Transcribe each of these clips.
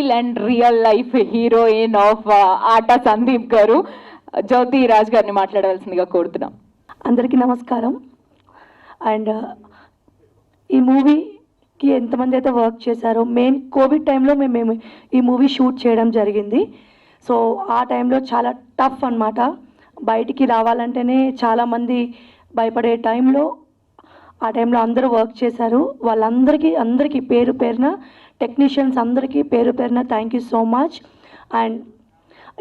Real and real life heroine of ఆట సందీప్ గారు జ్యోతి రాజ్ గారిని మాట్లాడవలసిందిగా కోరుతున్నాం. అందరికీ నమస్కారం. అండ్ ఈ మూవీకి ఎంతమంది అయితే వర్క్ చేశారో, మెయిన్ కోవిడ్ టైంలో మేము ఈ మూవీ షూట్ చేయడం జరిగింది. సో ఆ టైంలో చాలా టఫ్ అన్నమాట. బయటికి రావాలంటేనే చాలామంది భయపడే టైంలో ఆ టైంలో అందరూ వర్క్ చేశారు. అందరికీ పేరు పేరున టెక్నీషియన్స్ అందరికీ పేరు పేరున thank you so much. And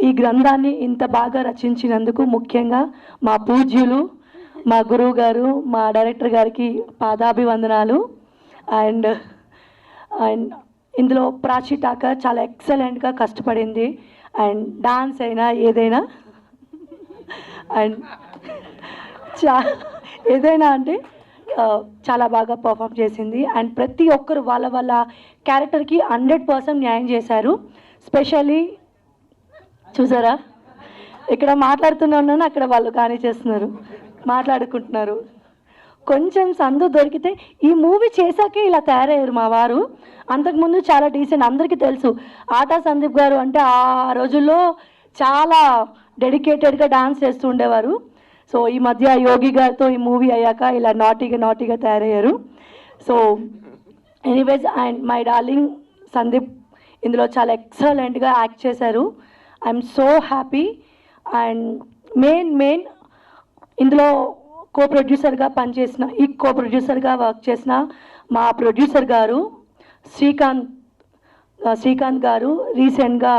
ఈ గ్రంథాన్ని ఇంత బాగా రచించినందుకు ముఖ్యంగా మా పూజ్యులు, మా గురువు గారు, మా డైరెక్టర్ గారికి పాదాభివందనాలు. అండ్ అండ్ ఇందులో ప్రాచి ఠాకర్ చాలా ఎక్సలెంట్గా కష్టపడింది. అండ్ డాన్స్ అయినా ఏదైనా అండ్ ఏదైనా అంటే చాలా బాగా పర్ఫామ్ చేసింది. అండ్ ప్రతి ఒక్కరు వాళ్ళ క్యారెక్టర్కి 100% న్యాయం చేశారు. స్పెషల్లీ చూసారా, ఇక్కడ మాట్లాడుతున్నాను, అక్కడ వాళ్ళు కానీ చేస్తున్నారు, మాట్లాడుకుంటున్నారు. కొంచెం సందు దొరికితే ఈ మూవీ చేశాకే ఇలా తయారయ్యారు మా వారు. అంతకుముందు చాలా డీసెంట్, అందరికీ తెలుసు ఆటా సందీప్ గారు అంటే ఆ రోజుల్లో చాలా డెడికేటెడ్గా డాన్స్ చేస్తూ ఉండేవారు. సో ఈ మధ్య యోగి గారితో ఈ మూవీ అయ్యాక ఇలా నాటీగా తయారయ్యారు. So anyways, and my darling Sandeep ఇందులో చాలా ఎక్సలెంట్గా యాక్ట్ చేశారు. I'm so happy. And main ఇందులో కో ప్రొడ్యూసర్గా వర్క్ చేసిన మా ప్రొడ్యూసర్ గారు శ్రీకాంత్ గారు రీసెంట్గా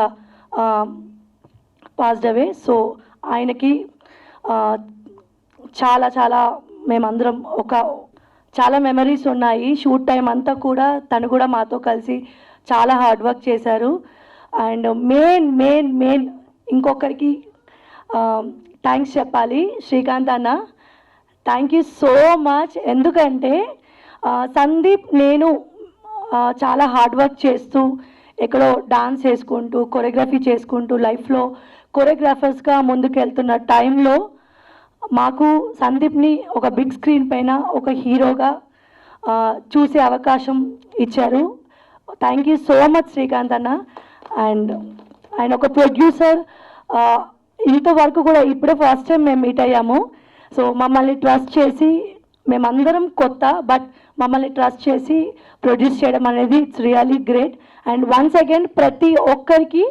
పాస్డ్ అవే. సో ఆయనకి చాలా మేమందరం చాలా మెమరీస్ ఉన్నాయి. షూట్ టైం అంతా కూడా తను కూడా మాతో కలిసి చాలా హార్డ్ వర్క్ చేశారు. అండ్ మెయిన్ ఇంకొకరికి థ్యాంక్స్ చెప్పాలి, శ్రీకాంత్ అన్న. Thank you so much. ఎందుకంటే సందీప్ నేను చాలా హార్డ్ వర్క్ చేస్తూ ఎక్కడో డాన్స్ చేసుకుంటూ కొరియోగ్రఫీ చేసుకుంటూ లైఫ్లో కొరియోగ్రాఫర్స్గా ముందుకెళ్తున్న టైంలో మాకు సందీప్ని ఒక బిగ్ స్క్రీన్ పైన ఒక హీరోగా చూసే అవకాశం ఇచ్చారు. Thank you so much Srikanth అన్న. అండ్ ఆయన ఒక ప్రొడ్యూసర్, ఇంతవరకు కూడా ఇప్పుడే ఫస్ట్ టైం మేము మీట్ అయ్యాము. సో మమ్మల్ని ట్రస్ట్ చేసి, మేమందరం కొత్త బట్ మమ్మల్ని ట్రస్ట్ చేసి ప్రొడ్యూస్ చేయడం అనేది it's really great. And once again ప్రతి ఒక్కరికి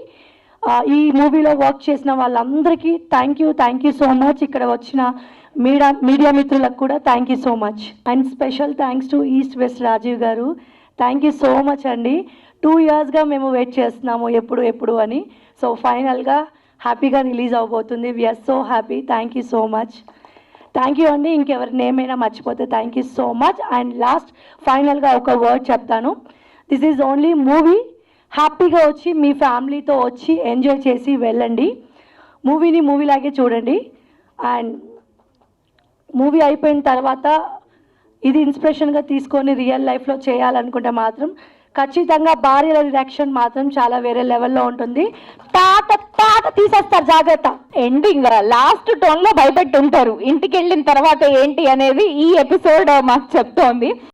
ఈ మూవీలో వర్క్ చేసిన వాళ్ళందరికీ థ్యాంక్ యూ సో మచ్. ఇక్కడ వచ్చిన మీడియా మిత్రులకు కూడా thank you so much. And special thanks to east west Rajiv garu. Thank you so much అండి. 2 yearsగా మేము వెయిట్ చేస్తున్నాము ఎప్పుడు అని. సో ఫైనల్గా హ్యాపీగా రిలీజ్ అవబోతుంది. We are so happy. Thank you so much. Thank you అండి. ఇంకెవరి నేమ్ అయినా మర్చిపోతే thank you so much. And last ఫైనల్గా ఒక వర్డ్ చెప్తాను. This is only movie. హ్యాపీగా వచ్చి మీ ఫ్యామిలీతో వచ్చి ఎంజాయ్ చేసి వెళ్ళండి. మూవీని మూవీలాగే చూడండి. అండ్ మూవీ అయిపోయిన తర్వాత ఇది ఇన్స్పిరేషన్గా తీసుకొని రియల్ లైఫ్లో చేయాలనుకుంటే మాత్రం ఖచ్చితంగా భార్యల రియాక్షన్ మాత్రం చాలా వేరే లెవెల్లో ఉంటుంది. తాట తీసేస్తారు, జాగ్రత్త. ఎండింగ్ లాస్ట్ టోన్లో భయపెట్టి ఉంటారు. ఇంటికి వెళ్ళిన తర్వాత ఏంటి అనేది ఈ ఎపిసోడ్ మాకు చెప్తోంది.